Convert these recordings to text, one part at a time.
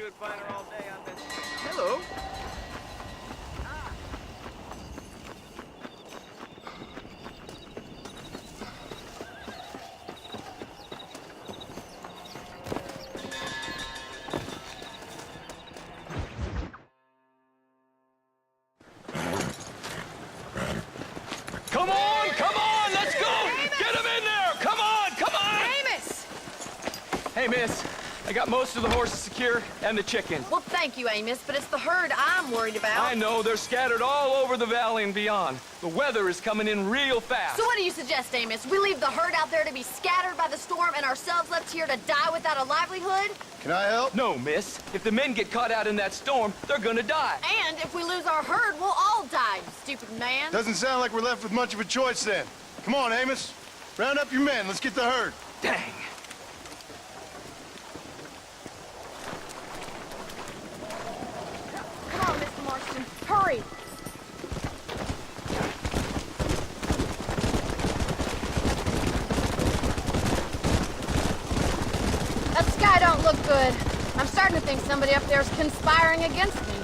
do it finer all day, I bet. Hello. Come on, let's go! Amos! Get him in there! Come on! Amos! Hey, miss, I got most of the horses secure and the chicken. Well, thank you, Amos, but it's the herd I'm worried about. I know, they're scattered all over the valley and beyond. The weather is coming in real fast. So what do you suggest, Amos? We leave the herd out there to be scattered by the storm and ourselves left here to die without a livelihood? Can I help? No, miss. If the men get caught out in that storm, they're gonna die. And if we lose our herd, we'll all die, you stupid man. Doesn't sound like we're left with much of a choice then. Come on, Amos. Round up your men. Let's get the herd. Dang. Come on, Mr. Marston. Hurry. That sky don't look good. I'm starting to think somebody up there is conspiring against me.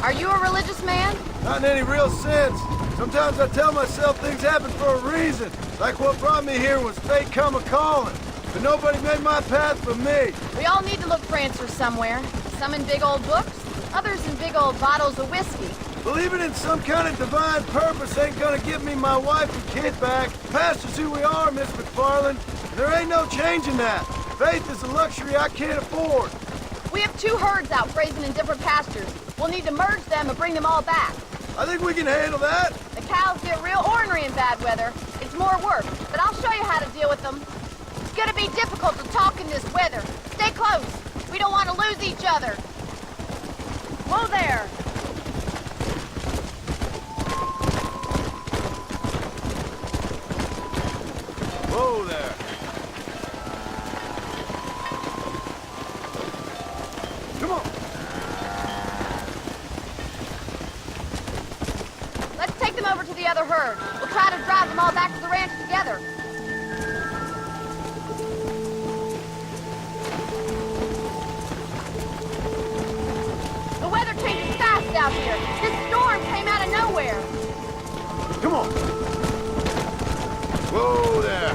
Are you a religious man? Not in any real sense. Sometimes I tell myself things happen for a reason. Like what brought me here was fate come a-calling. But nobody made my path for me. We all need to look for answers somewhere. Some in big old books, others in big old bottles of whiskey. Believing in some kind of divine purpose ain't gonna give me my wife and kid back. Past is who we are, Miss McFarland. There ain't no changing that. Faith is a luxury I can't afford. We have 2 herds out grazing in different pastures. We'll need to merge them and bring them all back. I think we can handle that. The cows get real ornery in bad weather. It's more work, but I'll show you how to deal with them. It's gonna be difficult to talk in this weather. Stay close. We don't want to lose each other. Whoa there. Whoa there. Come on. Let's take them over to the other herd. We'll try to drive them all back to the ranch together. The weather changes fast out here. This storm came out of nowhere. Come on. Whoa there.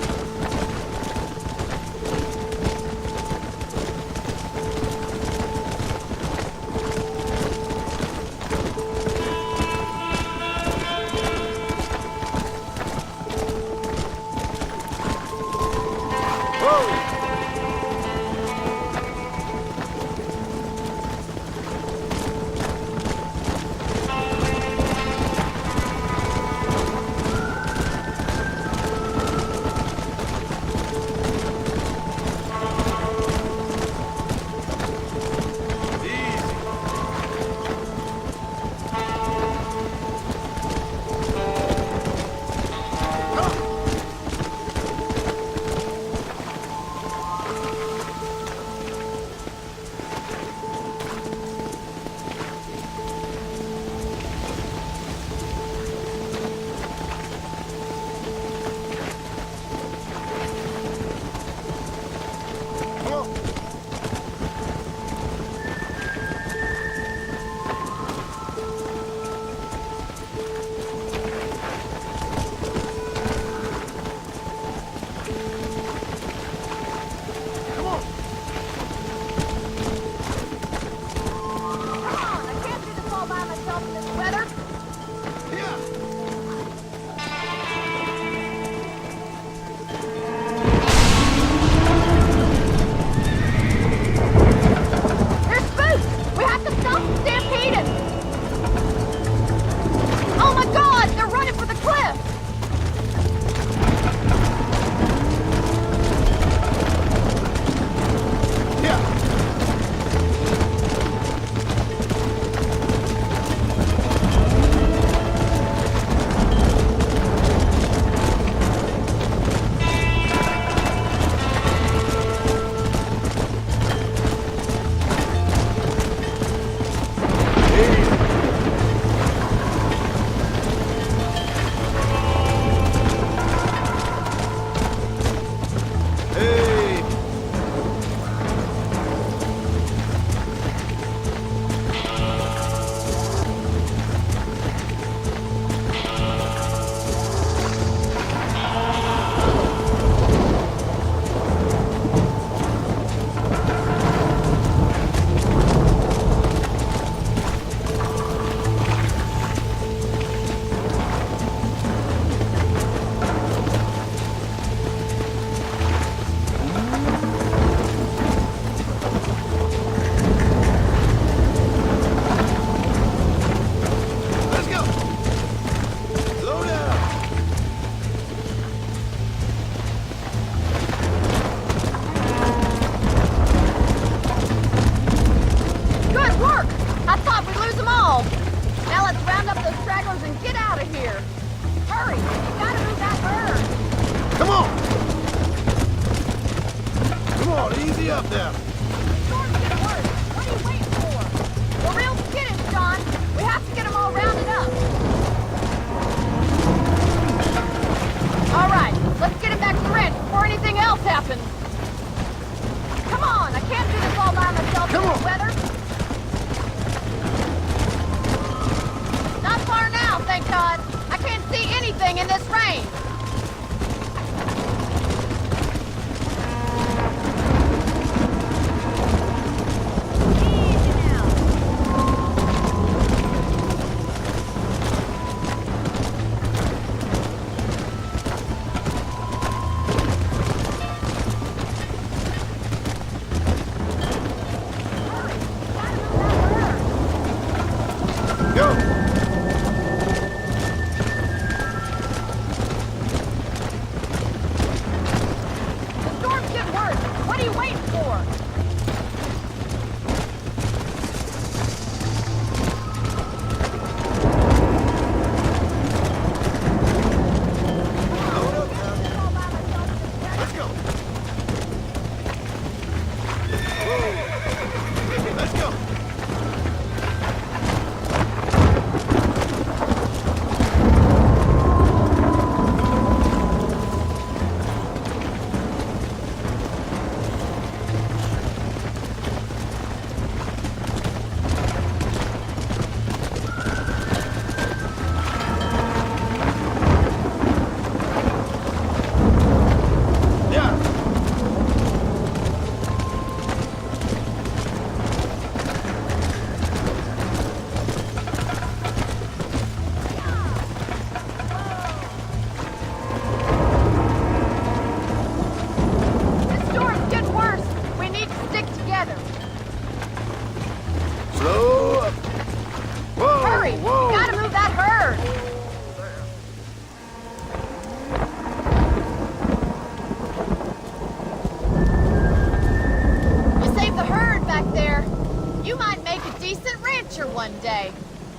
stragglers and get out of here. Hurry, you gotta move that herd. Come on! Come on, easy up now. Storm's getting worse. What are you waiting for? We're real skittish, John. We have to get them all rounded up. All right, let's get him back to the ranch before anything else happens. Come on, I can't do this all by myself in this weather. Not far now, thank God. I can't see anything in this rain. Easy now. Hurry, gotta move that herd. Go! The storm's getting worse. What are you waiting for? Let's go! Whoa. Let's go! Yeah! This storm's getting worse. We need to stick together. Slow up! Whoa! Hurry! Whoa! You gotta move that herd! You saved the herd back there. You might make a decent rancher one day.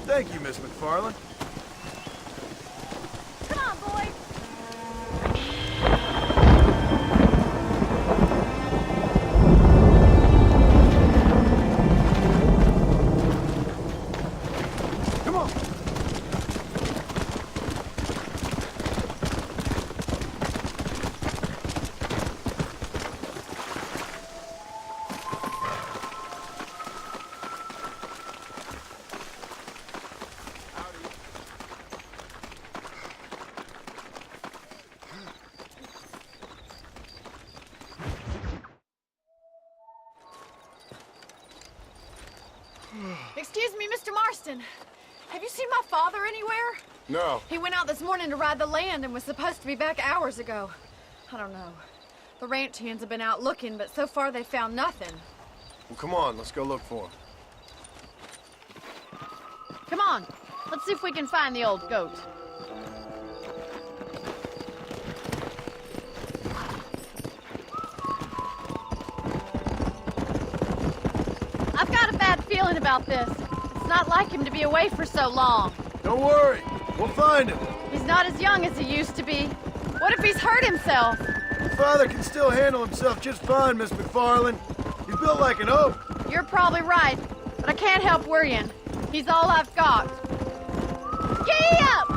Thank you, Miss McFarland. Come on, boys. Come on! Excuse me, Mr. Marston. Have you seen my father anywhere? No. He went out this morning to ride the land and was supposed to be back hours ago. I don't know. The ranch hands have been out looking, but so far they found nothing. Well, come on, let's go look for him. Come on, let's see if we can find the old goat. I've got a bad feeling about this. It's not like him to be away for so long. Don't worry, we'll find him. He's not as young as he used to be. What if he's hurt himself? Your father can still handle himself just fine, Miss McFarland. He's built like an oak. You're probably right, but I can't help worrying. He's all I've got. Giddy up!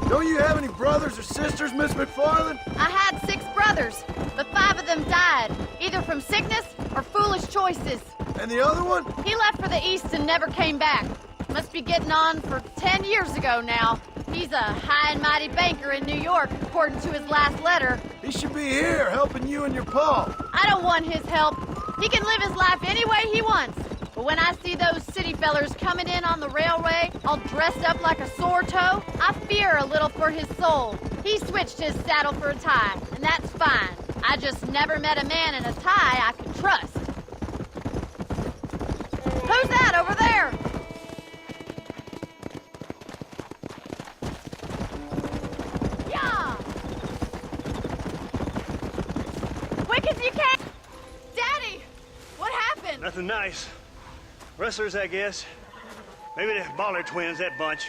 Don't you have any brothers or sisters, Miss McFarland? I had 6 brothers, but 5 of them died, either from sickness or foolish choices. And the other one? He left for the east and never came back. Must be getting on for 10 years ago now. He's a high and mighty banker in New York, according to his last letter. He should be here helping you and your pa. I don't want his help. He can live his life any way he wants. But when I see those city fellers coming in on the railway, all dressed up like a sore toe, I fear a little for his soul. He switched his saddle for a tie, and that's fine. I just never met a man in a tie I could trust. Who's that over there? Yeah! Quick as you can! Daddy! What happened? Nothing nice. Rustlers, I guess. Maybe the Baller twins, that bunch.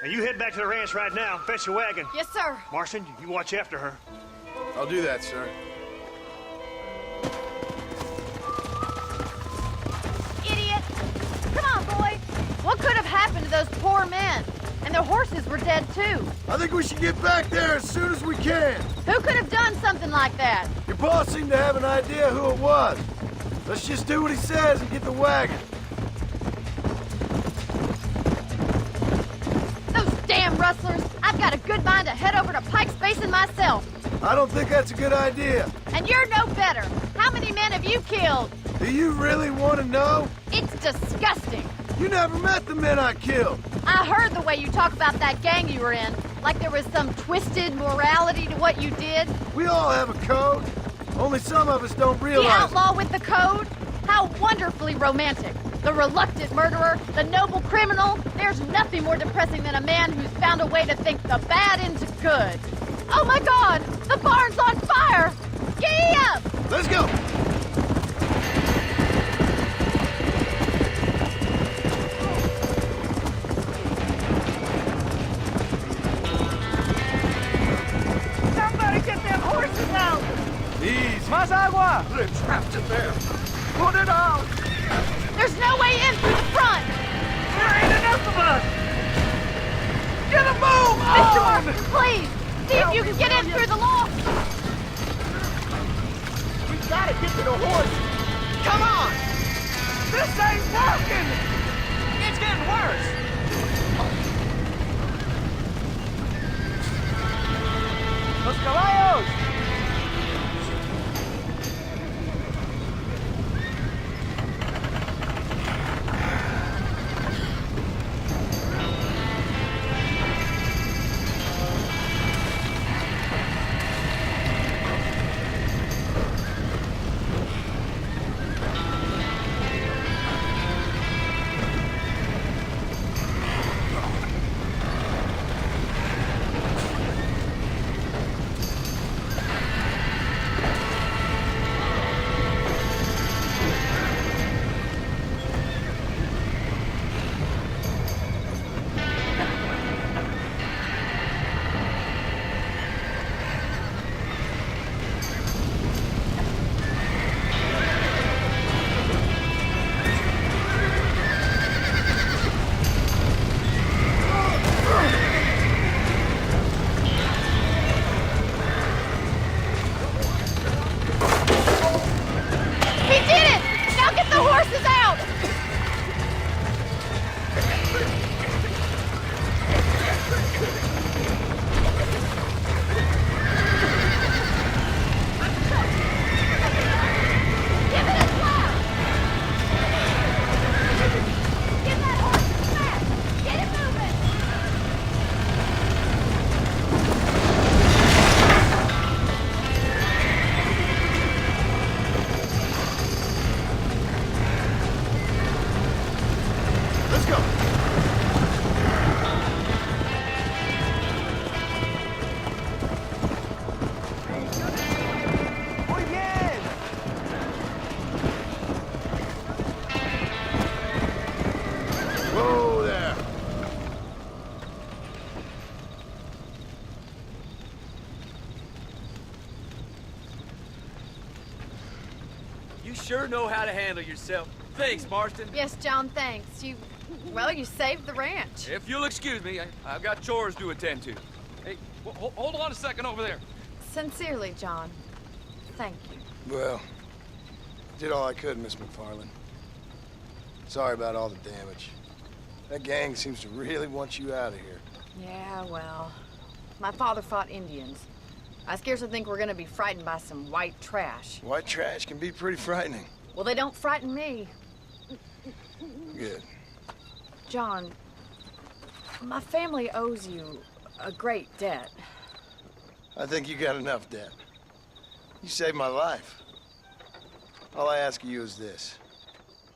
Now you head back to the ranch right now and fetch a wagon. Yes, sir. Marston, you watch after her. I'll do that, sir. Idiot! Come on, boys. What could have happened to those poor men? And their horses were dead, too. I think we should get back there as soon as we can. Who could have done something like that? Your boss seemed to have an idea who it was. Let's just do what he says and get the wagon. Those damn rustlers! I've got a good mind to head over to Pike's Basin myself. I don't think that's a good idea. And you're no better. How many men have you killed? Do you really want to know? It's disgusting. You never met the men I killed. I heard the way you talk about that gang you were in, like there was some twisted morality to what you did. We all have a code. Only some of us don't The realize outlaw with the code? How wonderfully romantic. The reluctant murderer, the noble criminal. There's nothing more depressing than a man who's found a way to think the bad into good. Oh my God! The barn's on fire! Giddy up! it. Let's go. Somebody get them horses out! Easy. Más agua! They're trapped in there. Put it out! There's no way in through the front! There ain't enough of us! Get a move! Mr. on! Marston, please! See if you can get in through the loft! We gotta get to the horses! Come on! This ain't working! It's getting worse! Los caballos! He did it! Now get the horses out! Give it a slap! Get that horse fast! Get it moving! Let's go. Muy bien! Whoa there. You sure know how to handle yourself. Thanks, Marston. Yes, John, thanks. You saved the ranch. If you'll excuse me, I've got chores to attend to. Hey, hold on a second over there. Sincerely, John. Thank you. Well, I did all I could, Miss McFarland. Sorry about all the damage. That gang seems to really want you out of here. Yeah, well, my father fought Indians. I scarcely think we're gonna be frightened by some white trash. White trash can be pretty frightening. Well, they don't frighten me. Good. John, my family owes you a great debt. I think you got enough debt. You saved my life. All I ask of you is this.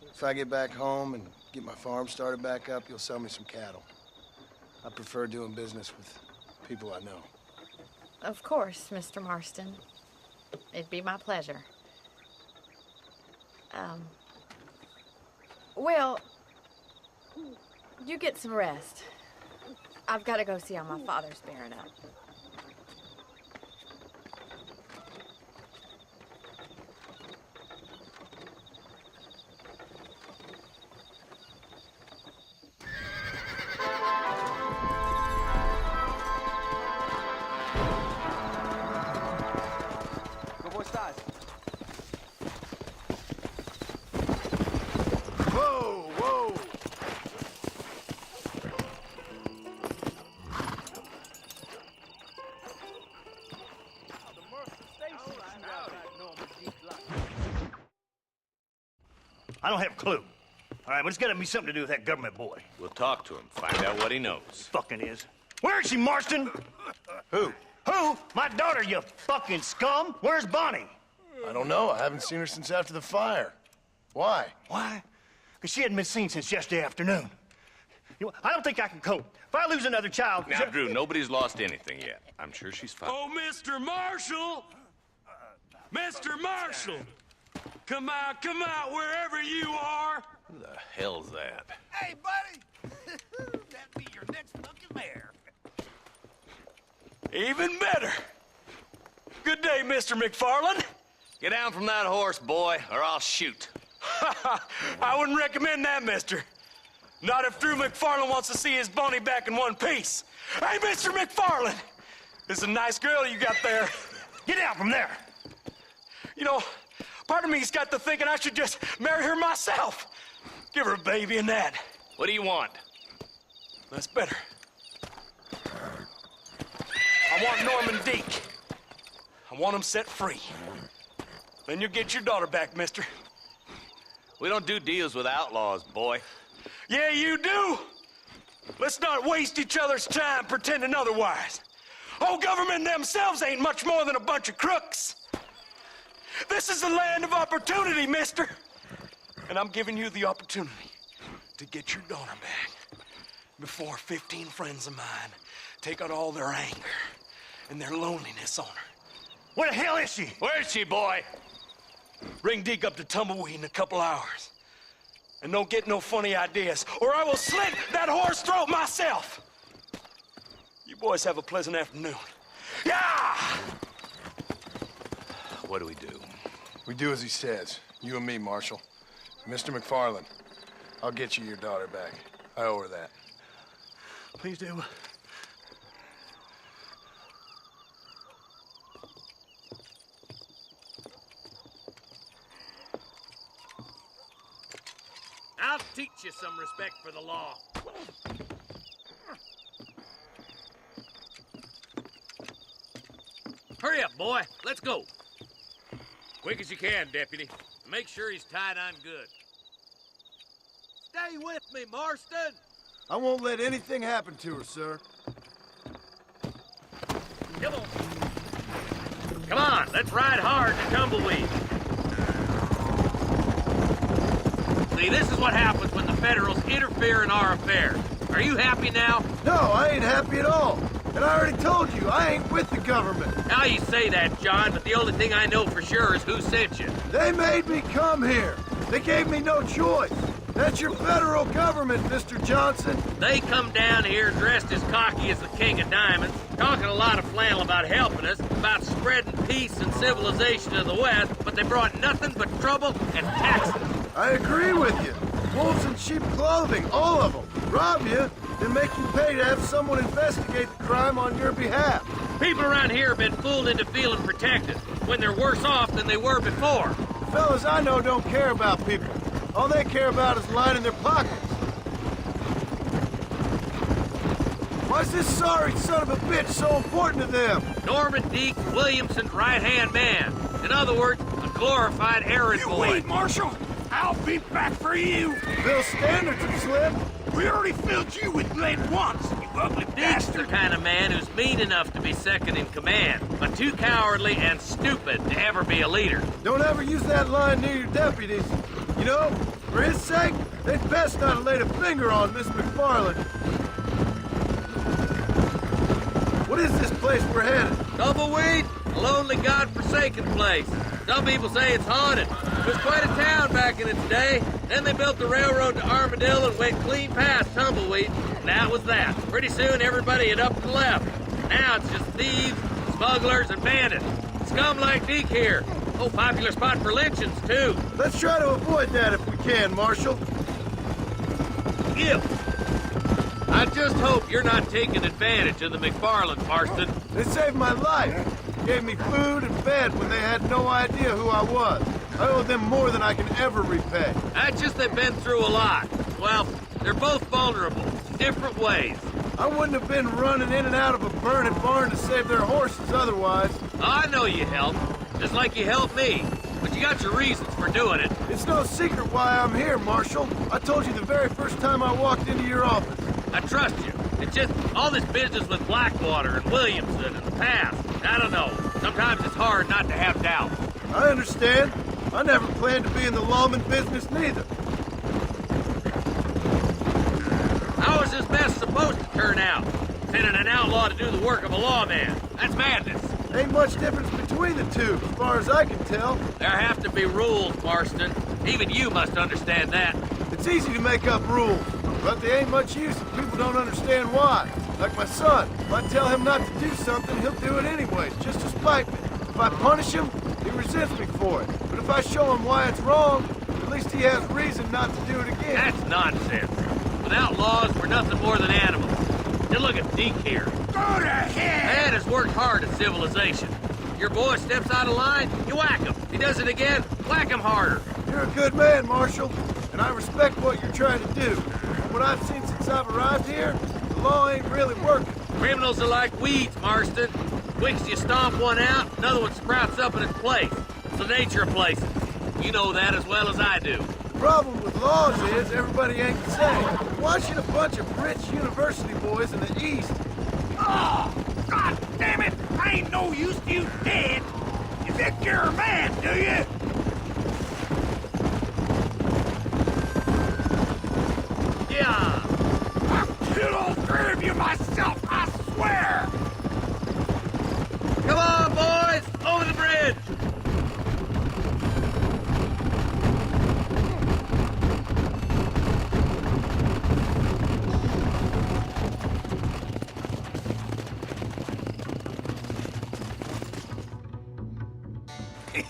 If I get back home and get my farm started back up, you'll sell me some cattle. I prefer doing business with people I know. Of course, Mr. Marston. It'd be my pleasure. Well, You get some rest. I've got to go see how my father's bearing up. Whoa, whoa! I don't have a clue. All right, but it's got to be something to do with that government boy. We'll talk to him, find out what he knows. Fucking is. Where is she, Marston? Who? Who? My daughter, you fucking scum. Where's Bonnie? I don't know. I haven't seen her since after the fire. Why? Why? Because she hadn't been seen since yesterday afternoon. You know, I don't think I can cope. If I lose another child... Now, Drew, nobody's lost anything yet. I'm sure she's fine. Oh, Mr. Marshall! Mr. Marshall! Come out, wherever you are! Who the hell's that? Hey, buddy! That'd be your next fucking mayor. Even better! Good day, Mr. McFarland. Get down from that horse, boy, or I'll shoot. I wouldn't recommend that, mister. Not if Drew McFarland wants to see his Bonnie back in one piece. Hey, Mr. McFarland! This is a nice girl you got there. Get out from there! You know, part of me's got to thinking I should just marry her myself. Give her a baby and that. What do you want? That's better. I want Norman Deek. I want him set free. Then you'll get your daughter back, mister. We don't do deals with outlaws, boy. Yeah, you do. Let's not waste each other's time pretending otherwise. Oh, government themselves ain't much more than a bunch of crooks. This is the land of opportunity, mister. And I'm giving you the opportunity to get your daughter back before 15 friends of mine take out all their anger and their loneliness on her. Where the hell is she? Where is she, boy? Bring Deke up to Tumbleweed in a couple hours. And don't get no funny ideas, or I will slit that horse throat myself. You boys have a pleasant afternoon. Yeah! What do we do? We do as he says. You and me, Marshal. Mr. McFarland, I'll get you your daughter back. I owe her that. Please do. I'll teach you some respect for the law. Hurry up, boy. Let's go. Quick as you can, Deputy. Make sure he's tied on good. Stay with me, Marston. I won't let anything happen to her, sir. Come on. Come on, let's ride hard to Tumbleweed. See, this is what happens when the Federals interfere in our affairs. Are you happy now? No, I ain't happy at all. And I already told you, I ain't with the government. Now you say that, John, but the only thing I know for sure is who sent you. They made me come here. They gave me no choice. That's your federal government, Mr. Johnson. They come down here dressed as cocky as the King of Diamonds, talking a lot of flannel about helping us, about spreading peace and civilization to the West, but they brought nothing but trouble and taxes. I agree with you. Wolves in cheap clothing, all of them. Rob you, then make you pay to have someone investigate the crime on your behalf. People around here have been fooled into feeling protected, when they're worse off than they were before. The fellas I know don't care about people. All they care about is lining their pockets. Why's this sorry son of a bitch so important to them? Norman Deek, Williamson's right-hand man. In other words, a glorified errand boy. Wait, Marshal! I'll be back for you! Bill standards have slipped. We already filled you with lead once, you ugly Deek's the bastard! kind of man who's mean enough to be second in command, but too cowardly and stupid to ever be a leader. Don't ever use that line near your deputies. You know, for his sake, they'd best not have laid a finger on Miss McFarland. What is this place we're headed? Tumbleweed, a lonely, godforsaken place. Some people say it's haunted. It was quite a town back in its day. Then they built the railroad to Armadillo and went clean past Tumbleweed, and that was that. Pretty soon, everybody had up and left. Now it's just thieves, smugglers, and bandits. Scum like Deke here. Oh, popular spot for lynchings, too. Let's try to avoid that if we can, Marshal. I just hope you're not taking advantage of the McFarlands, Marston. They saved my life. Gave me food and bed when they had no idea who I was. I owe them more than I can ever repay. That's just they've been through a lot. Well, they're both vulnerable, different ways. I wouldn't have been running in and out of a burning barn to save their horses otherwise. I know you helped, just like you helped me. But you got your reasons for doing it. It's no secret why I'm here, Marshal. I told you the very first time I walked into your office. I trust you. It's just all this business with Blackwater and Williamson and the past. I don't know. Sometimes it's hard not to have doubts. I understand. I never planned to be in the lawman business neither. How is this mess supposed to turn out? Sending an outlaw to do the work of a lawman. That's madness. Ain't much difference between the two, as far as I can tell. There have to be rules, Marston. Even you must understand that. It's easy to make up rules, but they ain't much use if people don't understand why. Like my son. If I tell him not to do something, he'll do it anyways, just to spite me. If I punish him, he resents me for it. But if I show him why it's wrong, at least he has reason not to do it again. That's nonsense. Without laws, we're nothing more than animals. Just look at Deke here. Go to hell! Man has worked hard at civilization. Your boy steps out of line, you whack him. He does it again, whack him harder. You're a good man, Marshal, and I respect what you're trying to do. From what I've seen since I've arrived here, the law ain't really working. Criminals are like weeds, Marston. Quick you stomp one out, another one sprouts up in its place. It's the nature of places. You know that as well as I do. The problem with laws is everybody ain't the same. Why should a bunch of rich university boys in the East... Oh, God damn it! I ain't no use to you dead. You think you're a man, do you? Yeah. I'll kill all three of you myself, I swear! Come on, boys! Over the bridge!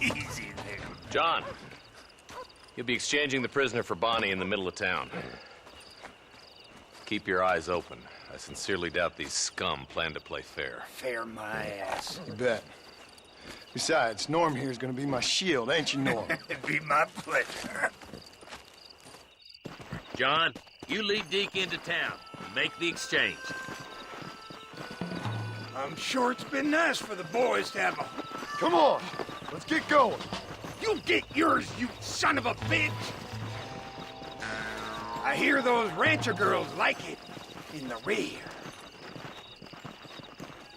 Easy there. John, you'll be exchanging the prisoner for Bonnie in the middle of town. Keep your eyes open. I sincerely doubt these scum plan to play fair. Fair my ass. You bet. Besides, Norm here is gonna be my shield, ain't you, Norm? It'd be my pleasure. John, you lead Deke into town and make the exchange. I'm sure it's been nice for the boys to have a... Come on, let's get going. You get yours, you son of a bitch! I hear those rancher girls like it in the rear.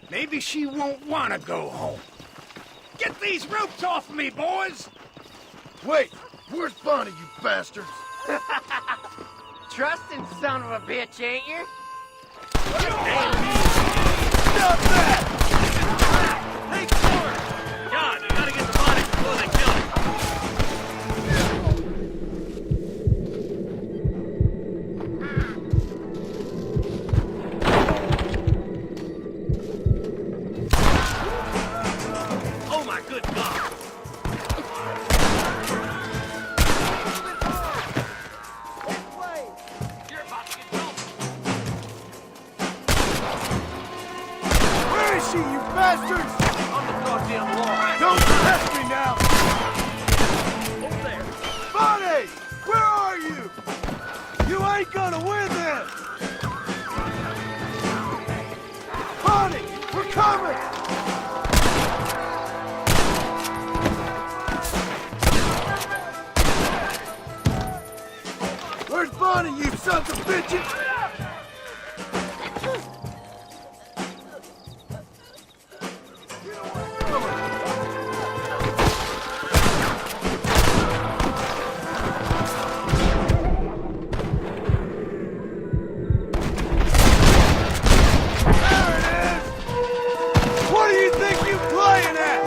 Maybe she won't want to go home. Get these ropes off me, boys! Wait, where's Bonnie, you bastards? Trusting son of a bitch, ain't you? Stop that! Hey, George! John, you gotta get Bonnie before they kill him. Oh my good God! You're about to get killed. Where is she, you bastards? On the goddamn wall. Don't test me now! Over there. Bonnie! Where are you? You ain't gonna win this! Bonnie! We're coming! Where's Bonnie, you sons of bitches? There it is! What do you think you're playing at?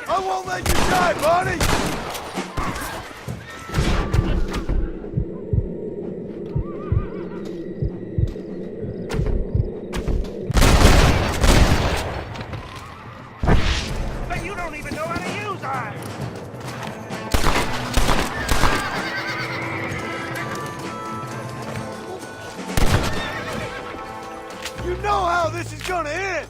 I won't let you how this is gonna end!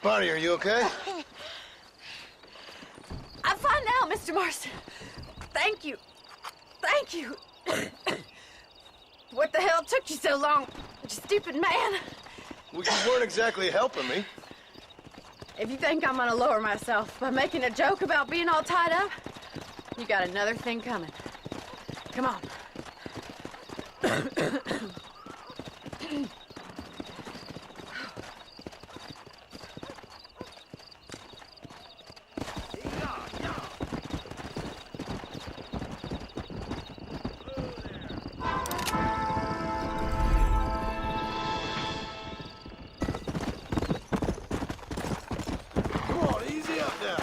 Bonnie, are you okay? I'm fine now, Mr. Marston. Thank you. Thank you. What the hell took you so long, you stupid man? Well, you weren't exactly helping me. If you think I'm gonna lower myself by making a joke about being all tied up, you got another thing coming. Come on. Come on, easy up now.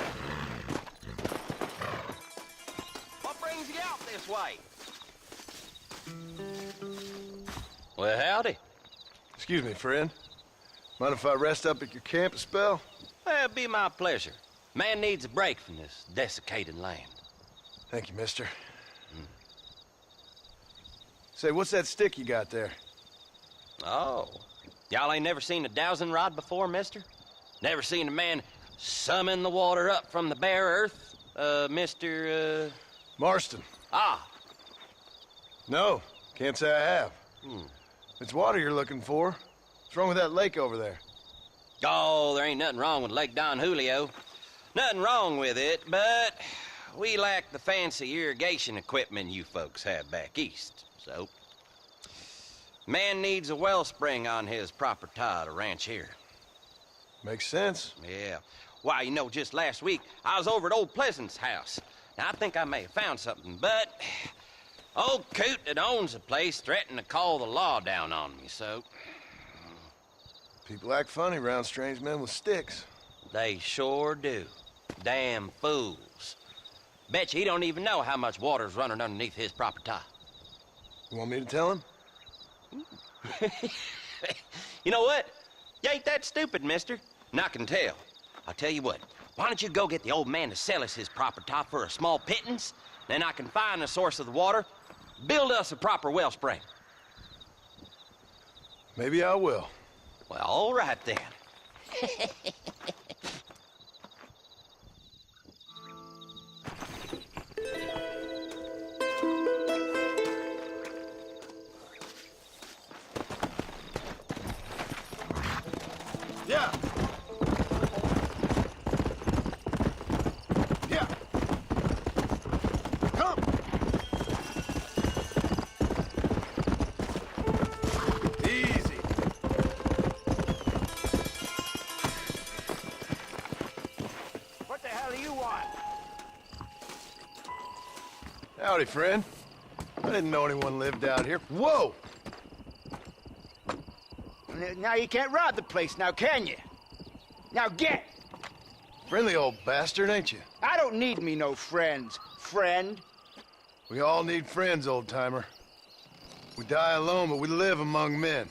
What brings you out this way? Well, howdy. Excuse me, friend. Mind if I rest up at your camp a spell? Well, it'd be my pleasure. Man needs a break from this desiccated land. Thank you, mister. Say, what's that stick you got there? Oh. Y'all ain't never seen a dowsing rod before, mister? Never seen a man summon the water up from the bare earth? Mr. Marston. Ah. No, can't say I have. It's water you're looking for. What's wrong with that lake over there? Oh, there ain't nothing wrong with Lake Don Julio. Nothing wrong with it, but we lack the fancy irrigation equipment you folks have back east, so... Man needs a wellspring on his property to ranch here. Makes sense. Yeah. Why, you know, just last week, I was over at old Pleasant's house. Now, I think I may have found something, but... Old coot that owns the place threatened to call the law down on me, so... People act funny around strange men with sticks. They sure do. Damn fools. Bet you he don't even know how much water's running underneath his property. You want me to tell him? You know what? You ain't that stupid, mister. And I can tell. I'll tell you what. Why don't you go get the old man to sell us his property for a small pittance? Then I can find the source of the water, build us a proper wellspring. Maybe I will. Well, all right then. Yeah. Yeah. Come. Easy. What the hell do you want? Howdy, friend. I didn't know anyone lived out here. Whoa! Now you can't rob the place now, can you? Now get! Friendly old bastard, ain't you? I don't need me no friends, friend. We all need friends, old-timer. We die alone, but we live among men.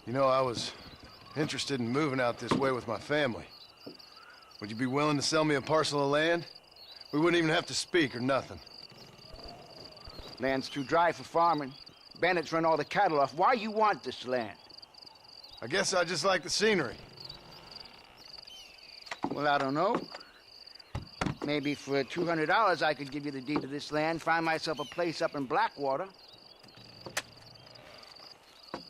You know, I was interested in moving out this way with my family. Would you be willing to sell me a parcel of land? We wouldn't even have to speak or nothing. Land's too dry for farming. Bandits run all the cattle off. Why you want this land? I guess I just like the scenery. Well, I don't know. Maybe for $200 I could give you the deed to this land, find myself a place up in Blackwater.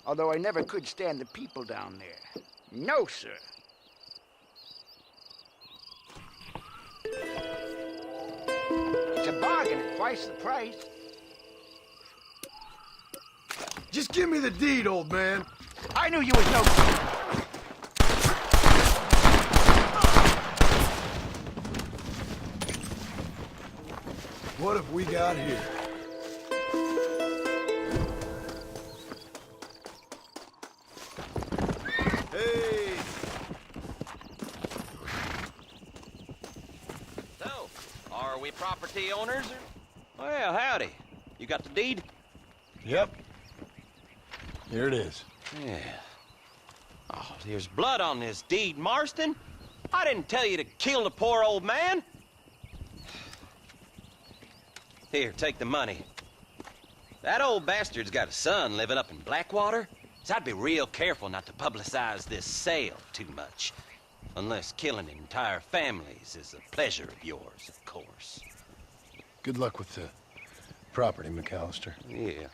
Although I never could stand the people down there. No, sir. It's a bargain at twice the price. Just give me the deed, old man. I knew you was no... What have we got here? Hey! So, are we property owners? Or... Well, howdy. You got the deed? Yep. Here it is. Yeah. Oh, there's blood on this deed, Marston. I didn't tell you to kill the poor old man. Here, take the money. That old bastard's got a son living up in Blackwater, so I'd be real careful not to publicize this sale too much. Unless killing entire families is a pleasure of yours, of course. Good luck with the property, McAllister. Yeah.